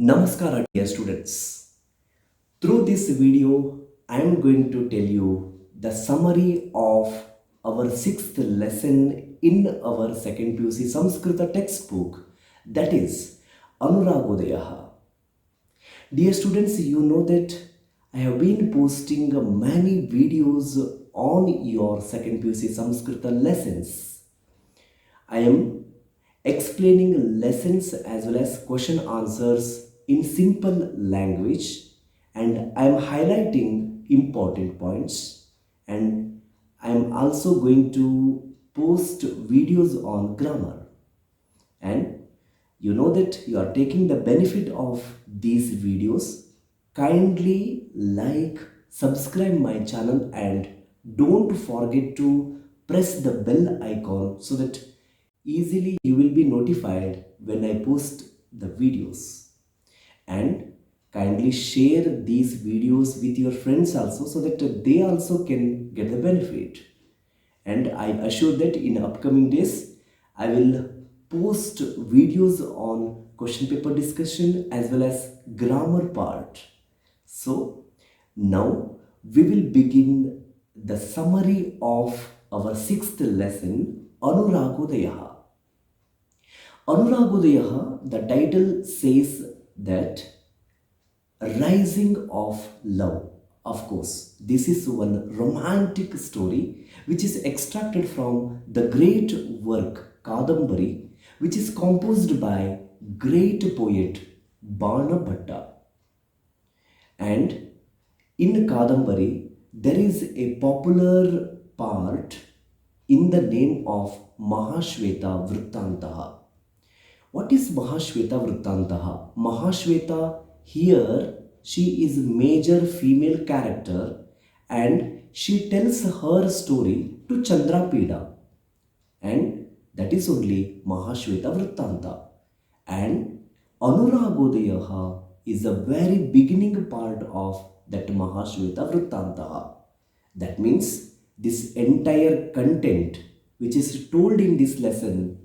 Namaskar dear students. Through this video, I am going to tell you the summary of our sixth lesson in our second PUC Sanskrit textbook, that is Anuragodayah. Dear students, you know that I have been posting many videos on your second PUC Sanskrit lessons. I am explaining lessons as well as question answers in simple language, and I am highlighting important points, and I am also going to post videos on grammar. And you know that you are taking the benefit of these videos. Kindly like, subscribe my channel, and don't forget to press the bell icon so that easily you will be notified when I post the videos. And kindly share these videos with your friends also so that they also can get the benefit. And I assure that in upcoming days I will post videos on question paper discussion as well as grammar part. So now we will begin the summary of our sixth lesson, Anuragodayah. Anuragodayah, the title says that rising of love. Of course, this is one romantic story which is extracted from the great work Kadambari, which is composed by great poet Bhat. And in Kadambari, there is a popular part in the name of Mahashweta Vrittantaha. What is Mahashweta Vrittantaha? Mahashweta, here she is major female character and she tells her story to Chandrapida, and that is only Mahashweta Vrittanta. And Anuragodayaha is the very beginning part of that Mahashweta Vrittanta. That means this entire content which is told in this lesson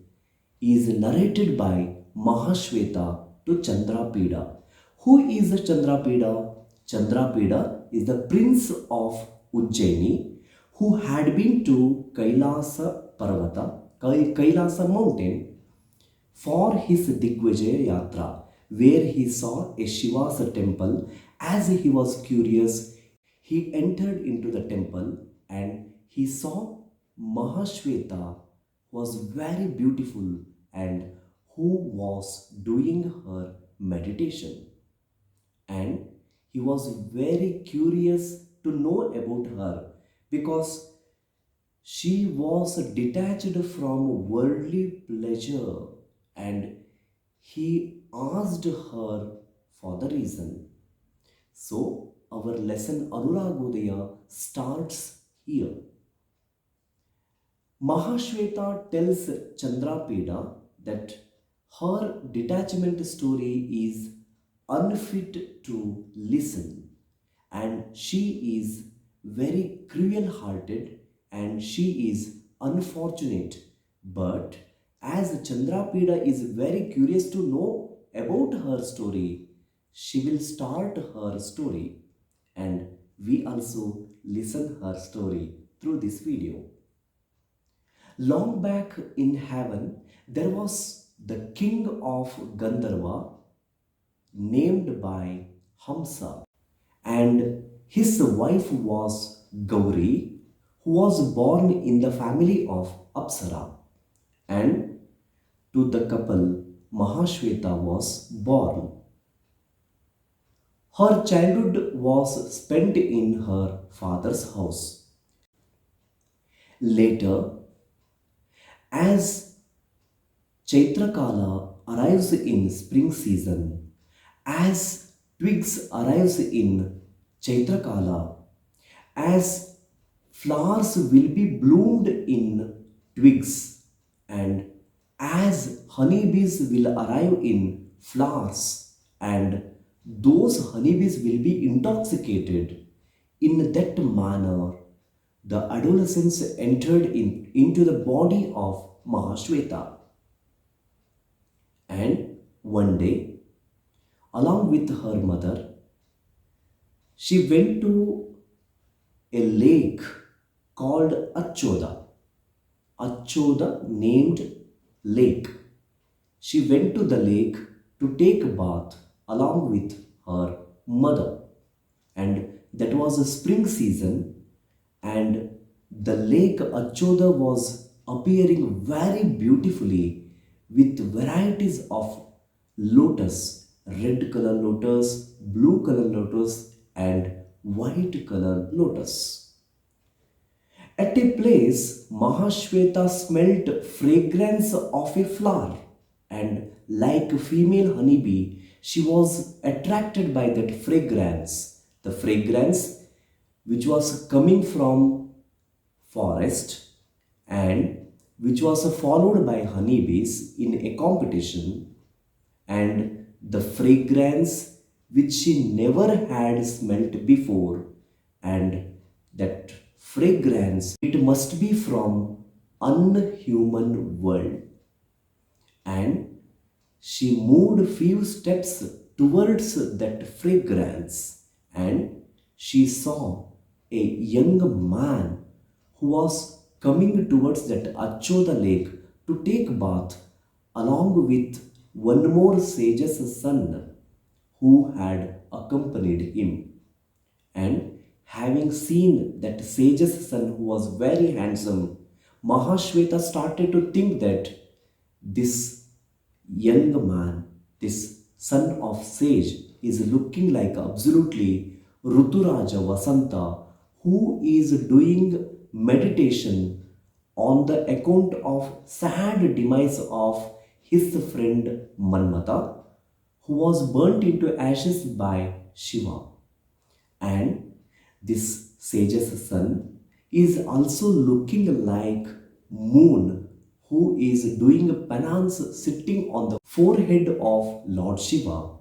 is narrated by Mahashweta to Chandrapida. Who is Chandrapida? Chandrapida is the prince of Ujjaini who had been to Kailasa Parvata, Kailasa mountain, for his Digvijaya Yatra, where he saw a Shiva's temple. As he was curious, he entered into the temple and he saw Mahashweta was very beautiful and who was doing her meditation. And he was very curious to know about her because she was detached from worldly pleasure, and he asked her for the reason. So, our lesson Anuragodaya starts here. Mahashweta tells Chandrapida that her detachment story is unfit to listen, and she is very cruel hearted and she is unfortunate. But as Chandrapida is very curious to know about her story, she will start her story, and we also listen her story through this video. Long back in heaven, there was the king of Gandharva named by Hamsa, and his wife was Gauri, who was born in the family of Apsara, and to the couple Mahashweta was born. Her childhood was spent in her father's house. Later, as Chaitrakala arrives in spring season, as twigs arrives in Chaitrakala, as flowers will be bloomed in twigs, and as honeybees will arrive in flowers, and those honeybees will be intoxicated. In that manner, the adolescence entered into the body of Mahashweta. And one day, Along with her mother, she went to a lake called Achoda. Achoda named lake. She went to the lake to take a bath along with her mother. And that was a spring season, and the lake Achoda was appearing very beautifully with varieties of lotus, red color lotus, blue color lotus, and white color lotus. At a place, Mahashweta smelt fragrance of a flower, and like a female honeybee, she was attracted by that fragrance. The fragrance which was coming from forest and which was followed by honeybees in a competition, and the fragrance which she never had smelt before, and that fragrance, it must be from unhuman world. And she moved few steps towards that fragrance, and she saw a young man who was coming towards that Achoda lake to take bath along with one more sage's son who had accompanied him. And having seen that sage's son who was very handsome, Mahashweta started to think that this young man, this son of sage, is looking like absolutely Ruturaja Vasanta, who is doing meditation on the account of sad demise of his friend Manmata, who was burnt into ashes by Shiva. And this sage's son is also looking like moon who is doing penance sitting on the forehead of Lord Shiva.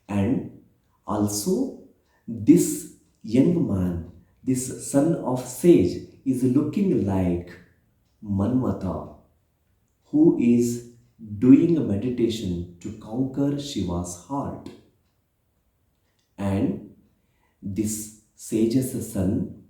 And also this young man, this son of sage, is looking like Manmata, who is doing a meditation to conquer Shiva's heart. And this sage's son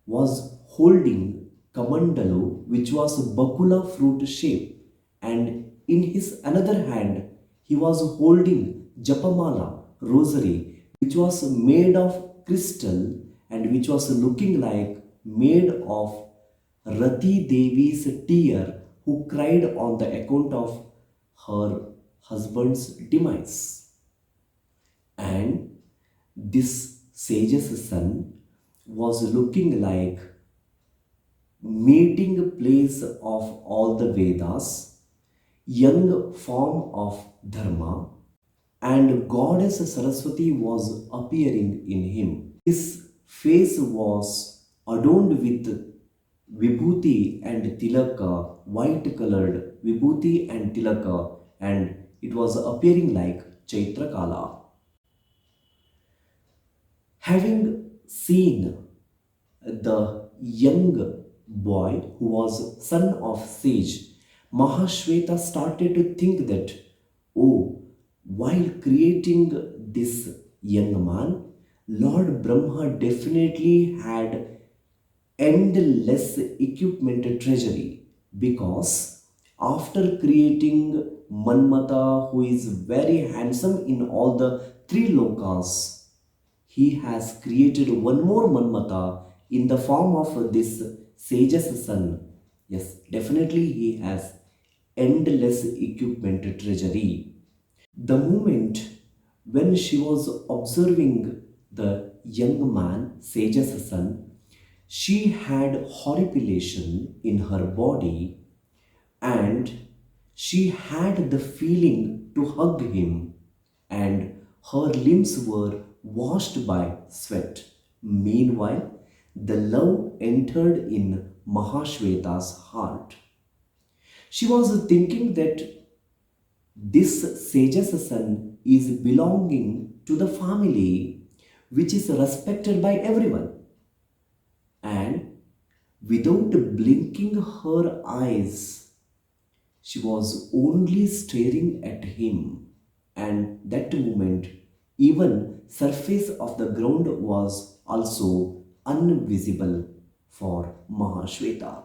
was holding Kamandalu, which was a Bakula fruit shape, and in his another hand he was holding Japamala rosary, which was made of crystal and which was looking like made of Rati Devi's tear, who cried on the account of her husband's demise. And this sage's son was looking like meeting place of all the Vedas, young form of Dharma, and goddess Saraswati was appearing in him. His face was adorned with vibhuti and tilaka, white colored vibhuti and tilaka, and it was appearing like Chaitrakala. Having seen the young boy who was son of sage, Mahashweta started to think that, oh, while creating this young man, Lord Brahma definitely had endless equipment treasury, because after creating Manmata, who is very handsome in all the three lokas, he has created one more Manmata in the form of this sage's son. Yes, definitely he has endless equipment treasury. The moment when she was observing the young man, sage's son, she had horripilation in her body, and she had the feeling to hug him, and her limbs were washed by sweat. Meanwhile, the love entered in Mahashweta's heart. She was thinking that this sage's son is belonging to the family which is respected by everyone, and without blinking her eyes, she was only staring at him, and that moment even surface of the ground was also invisible for Mahashweta.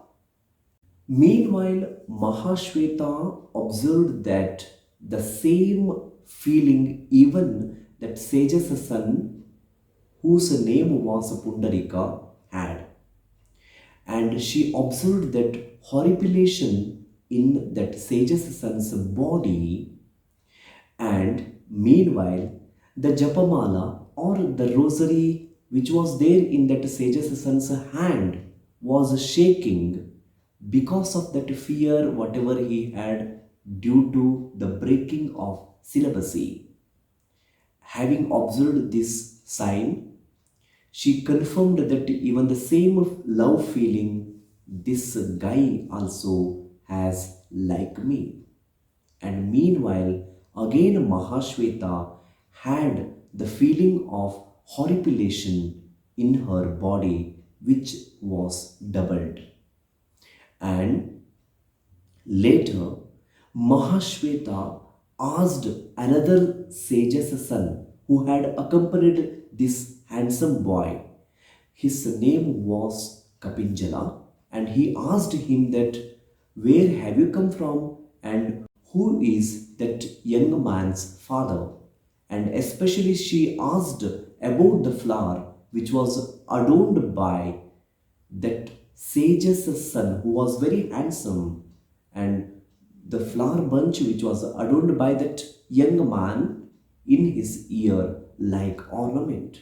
Meanwhile, Mahashweta observed that the same feeling even that sage's son, whose name was Pundarika, had. And she observed that horripilation in that sage's son's body, and meanwhile the japamala or the rosary which was there in that sage's son's hand was shaking because of that fear whatever he had due to the breaking of celibacy. Having observed this sign, she confirmed that even the same love feeling this guy also has like me. And meanwhile, again Mahashweta had the feeling of horripilation in her body, which was doubled. And later, Mahashweta asked another sage's son who had accompanied this handsome boy. His name was Kapinjala, and he asked him that, "Where have you come from, and who is that young man's father?" And especially she asked about the flower which was adorned by that sage's son who was very handsome, and the flower bunch which was adorned by that young man in his ear like ornament.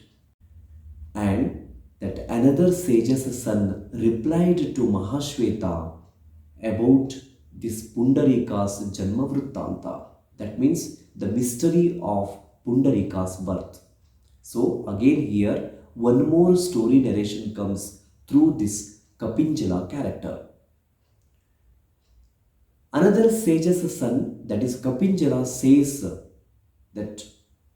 And that another sage's son replied to Mahashweta about this Pundarika's Janma Vrittanta. That means the mystery of Pundarika's birth. So again here one more story narration comes through this Kapinjala character. Another sage's son, that is Kapinjala, says that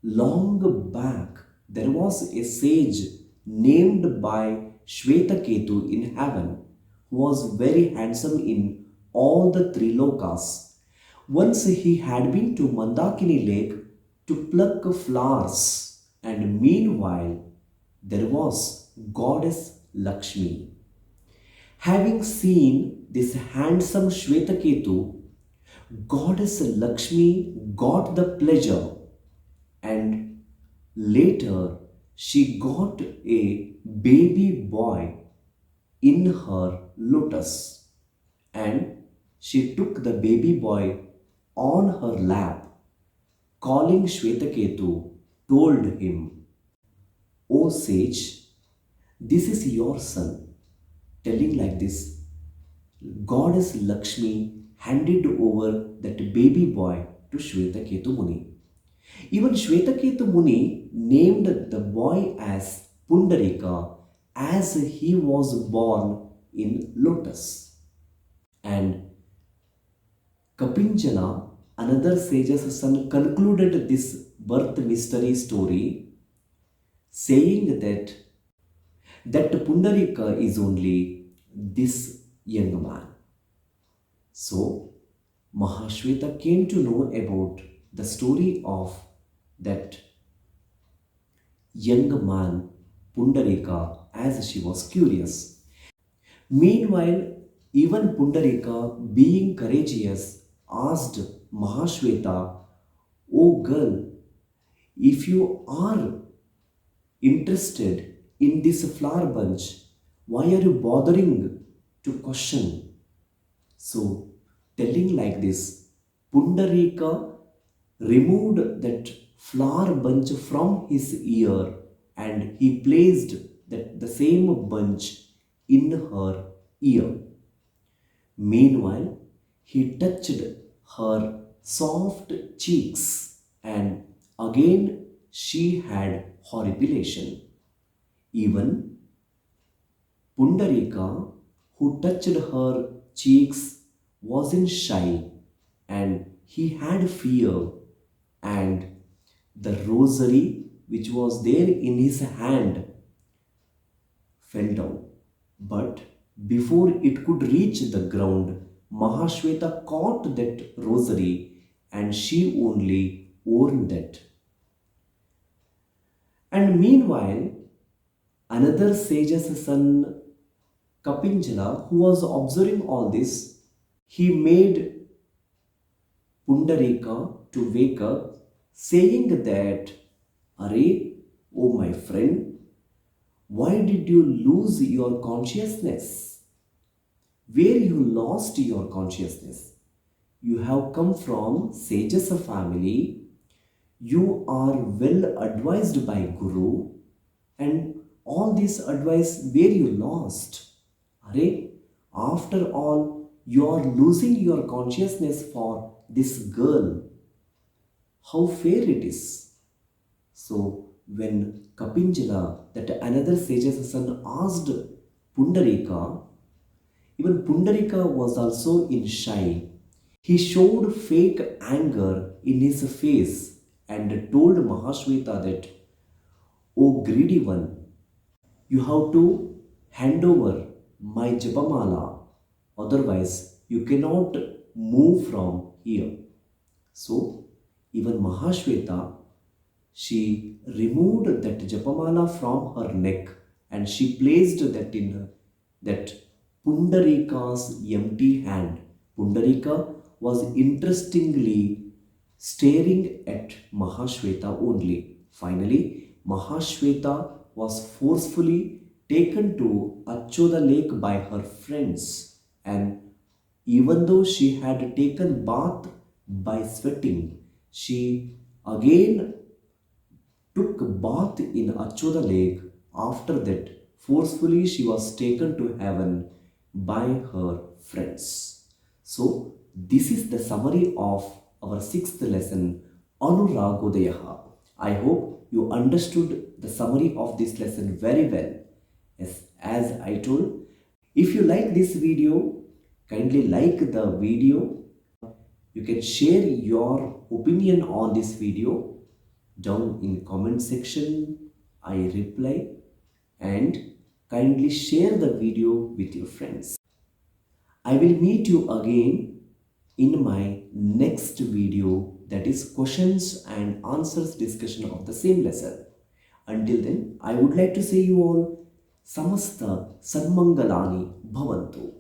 long back there was a sage named by Shvetaketu in heaven who was very handsome in all the three lokas. Once he had been to Mandakini lake to pluck flowers, and meanwhile there was goddess Lakshmi. Having seen this handsome Shvetaketu, goddess Lakshmi got the pleasure, and later she got a baby boy in her lotus, and she took the baby boy on her lap. Calling Shvetaketu, told him, "O sage, this is your son." Telling like this, goddess Lakshmi handed over that baby boy to Shvetaketu Muni. Even Shvetaketu Muni named the boy as Pundarika as he was born in lotus. And Kapinjala, another sage's son, concluded this birth mystery story saying that Pundarika is only this young man. So Mahashweta came to know about the story of that young man Pundarika as she was curious. Meanwhile, even Pundarika, being courageous, asked Mahashweta, "O girl, if you are interested in this flower bunch, why are you bothering to question?" So, telling like this, Pundarika removed that flower bunch from his ear, and he placed the same bunch in her ear. Meanwhile, he touched her soft cheeks, and again she had horripilation. Even Pundarika, who touched her cheeks, wasn't shy, and he had fear, and the rosary which was there in his hand fell down. But before it could reach the ground, Mahashweta caught that rosary, and she only own that. And meanwhile, another sage's son Kapinjala, who was observing all this, he made Pundarika to wake up, saying that, Are, oh my friend, why did you lose your consciousness? Where you lost your consciousness? You have come from sages family, you are well advised by Guru, and all this advice where you lost. Are, after all, you are losing your consciousness for this girl. How fair it is. So when Kapinjala, that another sage's son, asked Pundarika, even Pundarika was also in shy. He showed fake anger in his face and told Mahashweta that, O greedy one, you have to hand over my Japamala, otherwise, you cannot move from here. So, even Mahashweta, she removed that Japamala from her neck and she placed that in that Pundarika's empty hand. Pundarika was interestingly staring at Mahashweta only. Finally, Mahashweta was forcefully taken to Achoda Lake by her friends, and even though she had taken bath by sweating, she again took bath in Achoda Lake. After that, forcefully she was taken to heaven by her friends. So, this is the summary of our sixth lesson, Anuragodayah. I hope you understood the summary of this lesson very well. Yes, as I told, if you like this video, kindly like the video. You can share your opinion on this video down in comment section. I reply, and kindly share the video with your friends. I will meet you again in my next video, that is questions and answers discussion of the same lesson. Until then, I would like to say you all Samasta Sanmangalani Bhavantu.